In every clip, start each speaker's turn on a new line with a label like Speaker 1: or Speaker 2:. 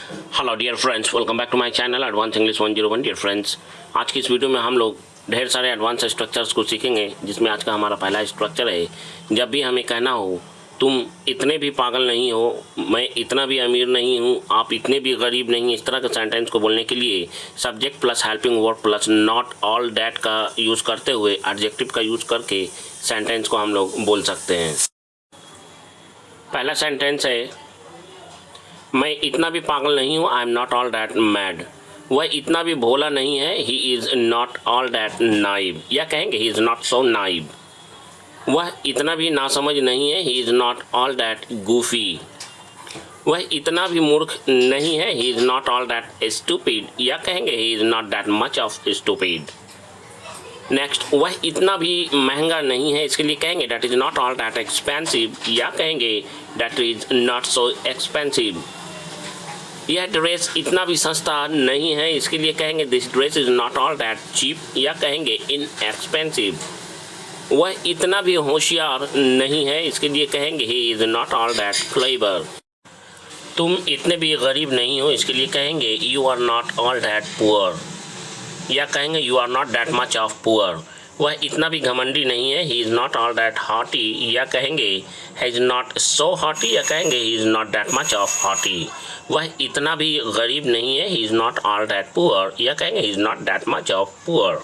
Speaker 1: Hello dear friends, welcome back to my channel advance English 101। Dear friends, आज की इस video में हम लोग ढेर सारे एडवांस स्ट्रक्चर्स को सीखेंगे, जिसमें आज का हमारा पहला स्ट्रक्चर है। जब भी हमें कहना हो तुम इतने भी पागल नहीं हो, मैं इतना भी अमीर नहीं हूँ, आप इतने भी गरीब नहीं, इस तरह के सेंटेंस को बोलने के लिए subject plus helping verb plus not all that का यूज़ करते हुए एडजेक्टिव का यूज़ करके सेंटेंस को हम लोग बोल सकते हैं। पहला सेंटेंस है, मैं इतना भी पागल नहीं हूँ, I am not all that mad. वह इतना भी भोला नहीं है, he is not all that naive. या कहेंगे he is not so naive. वह इतना भी नासमझ नहीं है, he is not all that Goofy. वह इतना भी मूर्ख नहीं है, he is not all that stupid. या कहेंगे he is not that much of stupid. Next, वह इतना भी महंगा नहीं है, इसके लिए कहेंगे that is not all that expensive. या कहेंगे that is not so expensive. यह ड्रेस इतना भी सस्ता नहीं है, इसके लिए कहेंगे this dress is not all that cheap. या कहेंगे इनएक्सपेंसिव। वह इतना भी होशियार नहीं है, इसके लिए कहेंगे he is not all that clever. तुम इतने भी गरीब नहीं हो, इसके लिए कहेंगे you are not all that poor. या कहेंगे you are not that much of poor. वह इतना भी घमंडी नहीं है, he is not all that haughty. या कहेंगे he is not so haughty. या कहेंगे he is not that much of haughty. वह इतना भी गरीब नहीं है, he is not all that poor. या कहेंगे he is not that much of poor.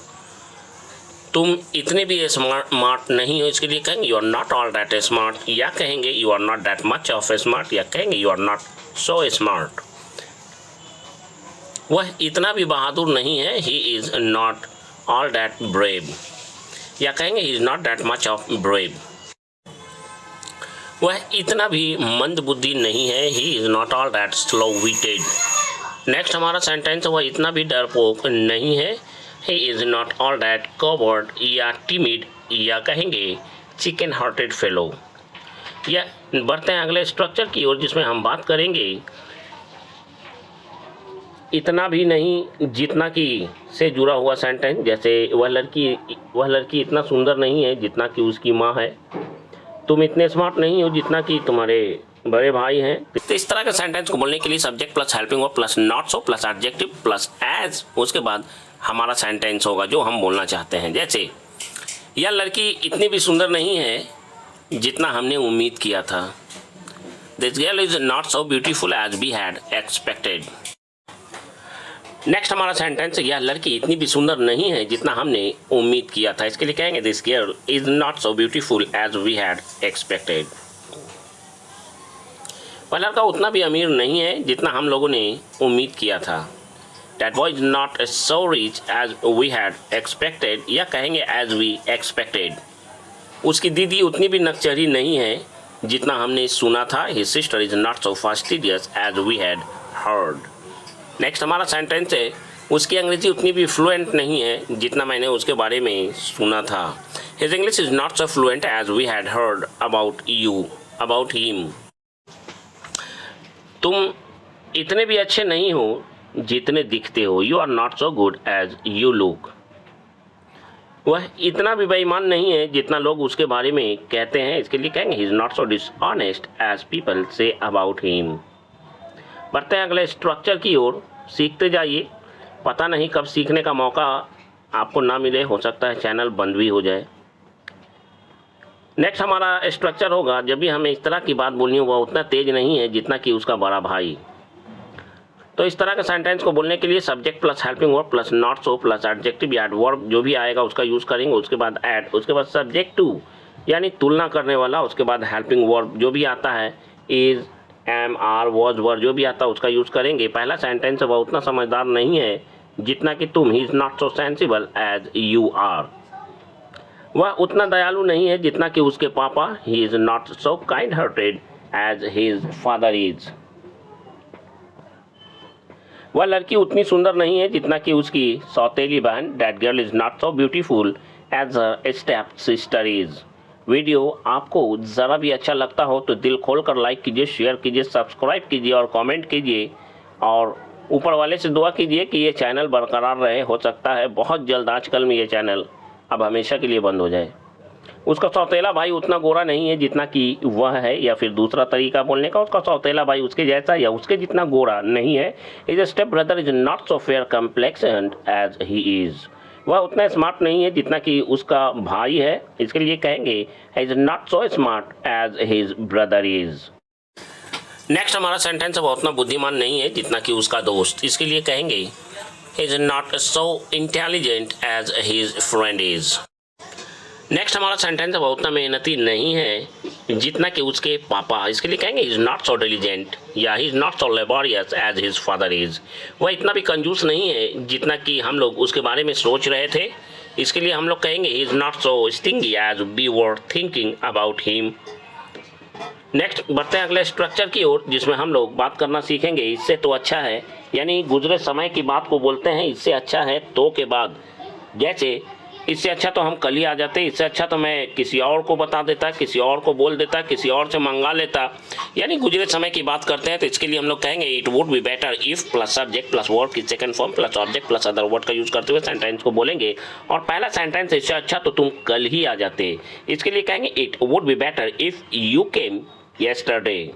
Speaker 1: तुम इतने भी स्मार्ट नहीं हो, इसके लिए कहेंगे you are not all that smart. या कहेंगे you are not that much of smart. या कहेंगे you are not so smart. वह इतना भी बहादुर नहीं है, he is not all that brave. या कहेंगे he is not that much of brave. वह इतना भी मंद बुद्धि नहीं है, he is not all that slow witted. Next हमारा सेंटेंस, वह इतना भी डरपोक नहीं है, he is not all that covered या टिमिड। या कहेंगे चिकन हार्टेड फेलो। या बढ़ते हैं अगले स्ट्रक्चर की ओर, जिसमें हम बात करेंगे इतना भी नहीं जितना कि से जुड़ा हुआ सेंटेंस। जैसे वह लड़की इतना सुंदर नहीं है जितना कि उसकी माँ है। तुम इतने स्मार्ट नहीं हो जितना कि तुम्हारे बड़े भाई हैं। तो इस तरह के सेंटेंस को बोलने के लिए subject plus helping verb plus not so plus adjective plus as, उसके बाद हमारा सेंटेंस होगा जो हम बोलना चाहते हैं। जैसे यह लड़की इतनी भी सुंदर नहीं है जितना हमने उम्मीद किया था। This girl is not so beautiful as we had expected. Next हमारा सेंटेंस, यह लड़की इतनी भी सुंदर नहीं है जितना हमने उम्मीद किया था। इसके लिए कहेंगे this girl is not so beautiful as we had expected. वह लड़का उतना भी अमीर नहीं है जितना हम लोगों ने उम्मीद किया था। That boy is not so rich as we had expected. या कहेंगे एज वी एक्सपेक्टेड। उसकी दीदी उतनी भी नकचरी नहीं है जितना हमने सुना था। His sister is not so fastidious as we had heard. Next हमारा सेंटेंस है, उसकी अंग्रेजी उतनी भी फ्लुएंट नहीं है जितना मैंने उसके बारे में सुना था। His English is not so fluent as we had heard about him. तुम इतने भी अच्छे नहीं हो जितने दिखते हो। You are not so good as you look. वह इतना भी बेईमान नहीं है जितना लोग उसके बारे में कहते हैं। इसके लिए कहेंगे he is not so dishonest as people say about him. बढ़ते हैं अगले स्ट्रक्चर की ओर, सीखते जाइए। पता नहीं कब सीखने का मौका आपको ना मिले, हो सकता है चैनल बंद भी हो जाए। नेक्स्ट हमारा स्ट्रक्चर होगा, जब भी हमें इस तरह की बात बोलनी हो, वह उतना तेज नहीं है जितना कि उसका बड़ा भाई। तो इस तरह के सेंटेंस को बोलने के लिए subject plus helping verb plus not so plus adjective या एडवर्ब जो भी आएगा उसका यूज़ करेंगे। उसके बाद एड, उसके बाद सब्जेक्ट टू यानी तुलना करने वाला, उसके बाद हेल्पिंग वर्ब जो भी आता है, इज, एम, आर, वॉज, वर जो भी आता है उसका यूज़ करेंगे। पहला सेंटेंस वह उतना समझदार नहीं है जितना कि तुम, he is not so sensible as you are. वह उतना दयालु नहीं है जितना कि उसके पापा, he is not so kind hearted as his father is. वह लड़की उतनी सुंदर नहीं है जितना कि उसकी सौतेली बहन, that girl is not so beautiful as her step sister is. Video आपको ज़रा भी अच्छा लगता हो तो दिल खोलकर लाइक कीजिए, शेयर कीजिए, सब्सक्राइब कीजिए और कमेंट कीजिए। और ऊपर वाले से दुआ कीजिए कि ये चैनल बरकरार रहे। हो सकता है बहुत जल्द, आजकल में ये चैनल अब हमेशा के लिए बंद हो जाए। उसका सौतेला भाई उतना गोरा नहीं है जितना कि वह है, या फिर दूसरा तरीका बोलने का, उसका सौतेला भाई उसके जैसा या उसके जितना गोरा नहीं है। His step brother is not so fair complexioned as he is. वह उतना स्मार्ट नहीं है जितना कि उसका भाई है, इसके लिए कहेंगे he is not so smart as his brother is. Next हमारा सेंटेंस है, वह उतना बुद्धिमान नहीं है जितना कि उसका दोस्त, इसके लिए कहेंगे he is not so intelligent as his friend is. Next हमारा सेंटेंस है, वह उतना मेहनती नहीं है जितना कि उसके पापा, इसके लिए कहेंगे इज़ नॉट सो डिलीजेंट या he is not so laborious as his father is. वह इतना भी कंजूस नहीं है जितना कि हम लोग उसके बारे में सोच रहे थे, इसके लिए हम लोग कहेंगे he is not so stingy as we were thinking about him. Next बढ़ते हैं अगले स्ट्रक्चर की ओर, जिसमें हम लोग बात करना सीखेंगे इससे तो अच्छा है, यानी गुजरे समय की बात को बोलते हैं इससे अच्छा है तो के बाद। जैसे इससे अच्छा तो हम कल ही आ जाते, इससे अच्छा तो मैं किसी और को बता देता, किसी और को बोल देता, किसी और से मंगा लेता, यानी गुजरे समय की बात करते हैं तो इसके लिए हम लोग कहेंगे it would be better if plus subject plus verb की second form plus object plus other word का यूज करते हुए सेंटेंस को बोलेंगे। और पहला सेंटेंस इससे अच्छा तो तुम कल ही आ जाते, इसके लिए कहेंगे it would be better if you came yesterday.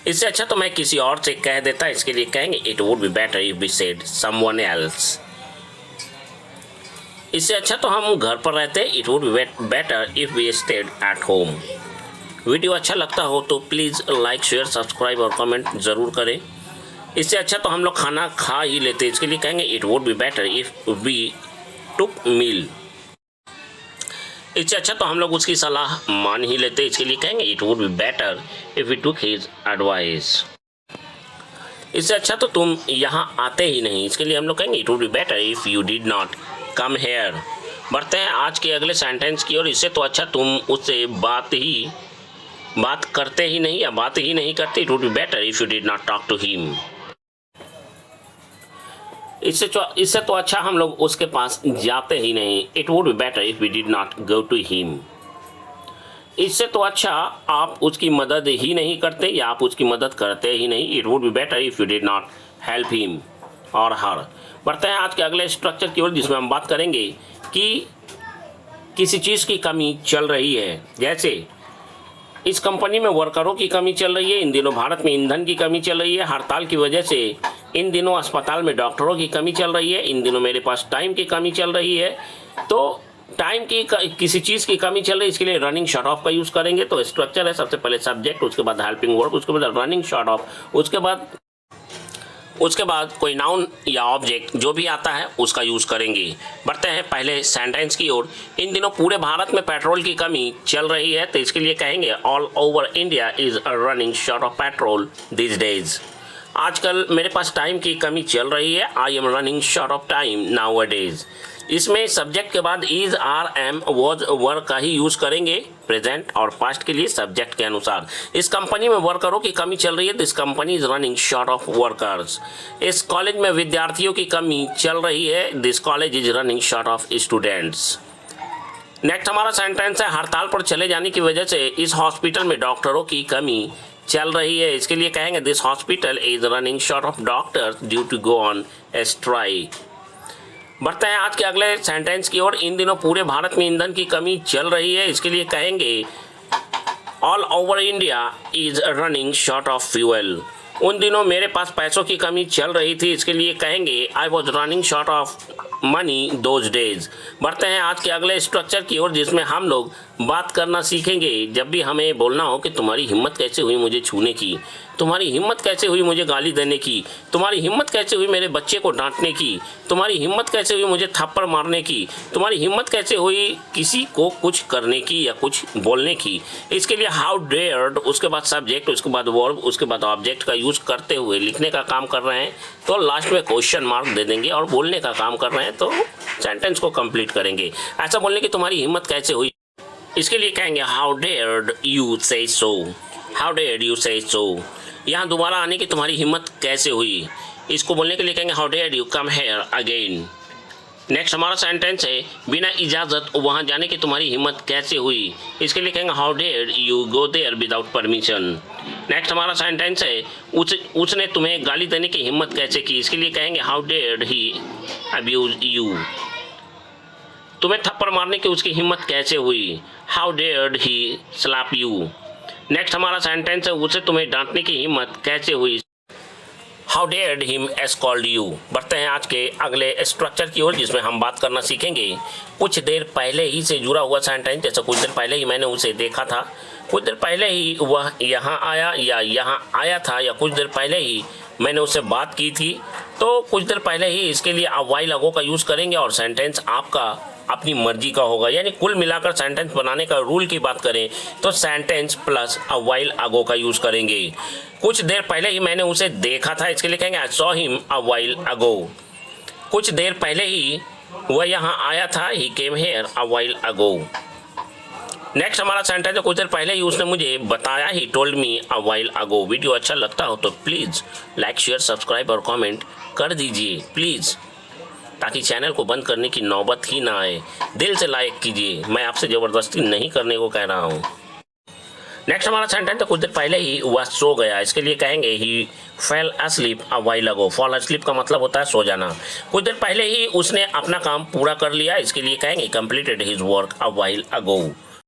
Speaker 1: इससे अच्छा तो मैं किसी और से कह देता, इसके लिए कहेंगे it would be better if we said someone else. इससे अच्छा तो हम घर पर रहते, it would be better if we stayed at home. Video अच्छा लगता हो तो प्लीज़ लाइक शेयर सब्सक्राइब और कमेंट ज़रूर करें। इससे अच्छा तो हम लोग खाना खा ही लेते, इसके लिए कहेंगे it would be better if we took meal. इससे अच्छा तो हम लोग उसकी सलाह मान ही लेते, इसके लिए कहेंगे it would be better if we took his advice. इससे अच्छा तो तुम यहाँ आते ही नहीं, इसके लिए हम लोग कहेंगे it would be better if you did not come here. बढ़ते हैं आज के अगले सेंटेंस की ओर, इससे तो अच्छा तुम उससे बात करते ही नहीं या बात ही नहीं करते, it would be better if you did not talk to him. इससे तो अच्छा हम लोग उसके पास जाते ही नहीं, it would be better if we did not go to him. इससे तो अच्छा आप उसकी मदद ही नहीं करते या आप उसकी मदद करते ही नहीं, it would be better if you did not help him और हर। बढ़ते हैं आज के अगले स्ट्रक्चर की ओर, जिसमें हम बात करेंगे कि किसी चीज़ की कमी चल रही है। जैसे इस कंपनी में वर्करों की कमी चल रही है, इन दिनों भारत में ईंधन की कमी चल रही है, हड़ताल की वजह से इन दिनों अस्पताल में डॉक्टरों की कमी चल रही है, इन दिनों मेरे पास टाइम की कमी चल रही है। तो टाइम की किसी चीज़ की कमी चल रही है, इसके लिए रनिंग शॉर्ट ऑफ का यूज़ करेंगे। तो स्ट्रक्चर है सबसे पहले सब्जेक्ट, उसके बाद हेल्पिंग वर्ब, उसके बाद रनिंग शॉर्ट ऑफ, उसके बाद कोई नाउन या ऑब्जेक्ट जो भी आता है उसका यूज़ करेंगे। बढ़ते हैं पहले सेंटेंस की ओर, इन दिनों पूरे भारत में पेट्रोल की कमी चल रही है, तो इसके लिए कहेंगे all over India is running short of petrol this days. आजकल मेरे पास टाइम की कमी चल रही है, I am running short of time nowadays. इसमें सब्जेक्ट के बाद is are am was were का ही यूज़ करेंगे प्रेजेंट और पास्ट के लिए सब्जेक्ट के अनुसार। इस कंपनी में वर्करों की कमी चल रही है, this company is running short of workers. इस कॉलेज में विद्यार्थियों की कमी चल रही है, this college is running short of students. Next हमारा सेंटेंस है, हड़ताल पर चले जाने की वजह से इस हॉस्पिटल में डॉक्टरों की कमी चल रही है, इसके लिए कहेंगे this hospital is running short of doctors due to go on strike. बढ़ते हैं आज के अगले सेंटेंस की ओर, इन दिनों पूरे भारत में ईंधन की कमी चल रही है, इसके लिए कहेंगे all over India is running short of fuel. उन दिनों मेरे पास पैसों की कमी चल रही थी, इसके लिए कहेंगे I was running short of money those days. बढ़ते हैं आज के अगले स्ट्रक्चर की ओर, जिसमें हम लोग बात करना सीखेंगे जब भी हमें बोलना हो कि तुम्हारी हिम्मत कैसे हुई मुझे छूने की, तुम्हारी हिम्मत कैसे हुई मुझे गाली देने की, तुम्हारी हिम्मत कैसे हुई मेरे बच्चे को डांटने की, तुम्हारी हिम्मत कैसे हुई मुझे थप्पड़ मारने की, तुम्हारी हिम्मत कैसे हुई किसी को कुछ करने की या कुछ बोलने की। इसके लिए हाउ डेयर्ड, उसके बाद सब्जेक्ट, उसके बाद वर्ब, उसके बाद ऑब्जेक्ट का यूज़ करते हुए लिखने का काम कर रहे हैं तो लास्ट में क्वेश्चन मार्क दे देंगे, और बोलने का काम कर रहे हैं तो सेंटेंस को कंप्लीट करेंगे। ऐसा बोलने की तुम्हारी हिम्मत कैसे हुई, इसके लिए कहेंगे हाउ डेयर्ड यू से सो, हाउ डेयर्ड यू से सो। यहाँ दोबारा आने की तुम्हारी हिम्मत कैसे हुई, इसको बोलने के लिए कहेंगे how dare you come here again. Next हमारा सेंटेंस है, बिना इजाज़त वहाँ जाने की तुम्हारी हिम्मत कैसे हुई, इसके लिए कहेंगे how dare you go there without permission. Next हमारा सेंटेंस है, उसने तुम्हें गाली देने की हिम्मत कैसे की, इसके लिए कहेंगे how dare he abuse you. तुम्हें थप्पड़ मारने की उसकी हिम्मत कैसे हुई? How dared he slap you. Next हमारा सेंटेंस है, उसे तुम्हें डांटने की हिम्मत कैसे हुई? How dared him scold you. बढ़ते हैं आज के अगले स्ट्रक्चर की ओर, जिसमें हम बात करना सीखेंगे कुछ देर पहले ही से जुड़ा हुआ सेंटेंस। जैसे कुछ देर पहले ही मैंने उसे देखा था, कुछ देर पहले ही वह यहाँ आया या यहाँ आया था, या कुछ देर पहले ही मैंने उससे बात की थी। तो कुछ देर पहले ही, इसके लिए आप वाइल अगो का यूज़ करेंगे और सेंटेंस आपका अपनी मर्जी का होगा। यानी कुल मिलाकर सेंटेंस बनाने का रूल की बात करें तो सेंटेंस प्लस अ वाइल अगो का यूज़ करेंगे। कुछ देर पहले ही मैंने उसे देखा था, इसके लिए कहेंगे I saw him a while ago. कुछ देर पहले ही वह यहाँ आया था, he came here a while ago. Next हमारा सेंटेंस है, कुछ देर पहले ही उसने मुझे बताया, he told me a while ago. Video अच्छा लगता हो तो प्लीज़ लाइक शेयर सब्सक्राइब और कमेंट कर दीजिए प्लीज़, ताकि चैनल को बंद करने की नौबत ही ना आए। दिल से लाइक कीजिए, मैं आपसे ज़बरदस्ती नहीं करने को कह रहा हूँ। नेक्स्ट हमारा सेंटेंस है, कुछ देर पहले ही वह सो गया। इसके लिए कहेंगे he fell asleep a while ago. Fall asleep का मतलब होता है सो जाना। कुछ देर पहले ही उसने अपना काम पूरा कर लिया, इसके लिए कहेंगे कंप्लीटेड हिज वर्क अ वाइल अगो।